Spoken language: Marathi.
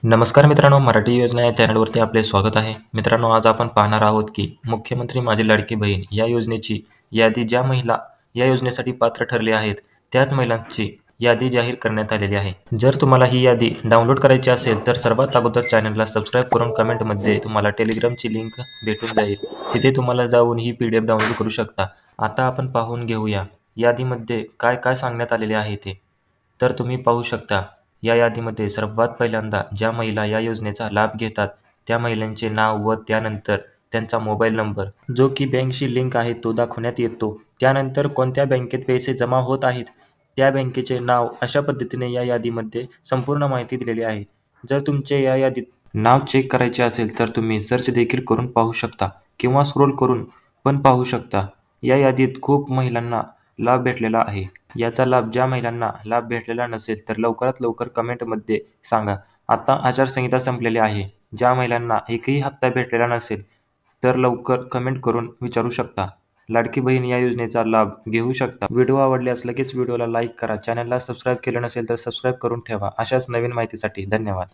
नमस्कार मित्रांनो, मराठी योजना या चॅनलवरती आपले स्वागत आहे. मित्रांनो, आज आपण पाहणार आहोत की मुख्यमंत्री माझी लाडकी बहीण या योजनेची यादी ज्या महिला या योजनेसाठी पात्र ठरले आहेत, त्याच महिलांची यादी जाहीर करण्यात आलेली आहे. जर तुम्हाला ही यादी डाउनलोड करायची असेल, तर सर्वात अगोदर चॅनलला सबस्क्राईब करून कमेंटमध्ये तुम्हाला टेलिग्रामची लिंक भेटून जाईल. तिथे तुम्हाला जाऊन ही PDF डाउनलोड करू शकता. आता आपण पाहून घेऊया यादीमध्ये काय काय सांगण्यात आलेले आहे ते. तर तुम्ही पाहू शकता, या यादीमध्ये सर्वात पहिल्यांदा ज्या महिला या योजनेचा लाभ घेतात त्या महिलांचे नाव व त्यानंतर त्यांचा मोबाईल नंबर जो की बँकशी लिंक आहे तो दाखवण्यात येतो. त्यानंतर कोणत्या बँकेत पैसे जमा होत आहेत त्या बँकेचे नाव, अशा पद्धतीने या यादीमध्ये संपूर्ण माहिती दिलेली आहे. जर तुमचे या यादीत नाव चेक करायचे असेल तर तुम्ही सर्च देखील करून पाहू शकता किंवा स्क्रोल करून पण पाहू शकता. या यादीत खूप महिलांना लाभ भेटलेला आहे. याचा लाभ ज्या महिलांना लाभ भेटलेला नसेल तर लवकरात लवकर कमेंटमध्ये सांगा. आता आचारसंहिता संपलेली आहे. ज्या महिलांना एकही हप्ता भेटलेला नसेल तर लवकर कमेंट करून विचारू शकता. लाडकी बहीण या योजनेचा लाभ घेऊ शकता. व्हिडिओ आवडल्यास लगेच व्हिडिओला लाईक करा. चॅनलला सबस्क्राईब केलं नसेल तर सबस्क्राईब करून ठेवा. अशाच नवीन माहितीसाठी धन्यवाद.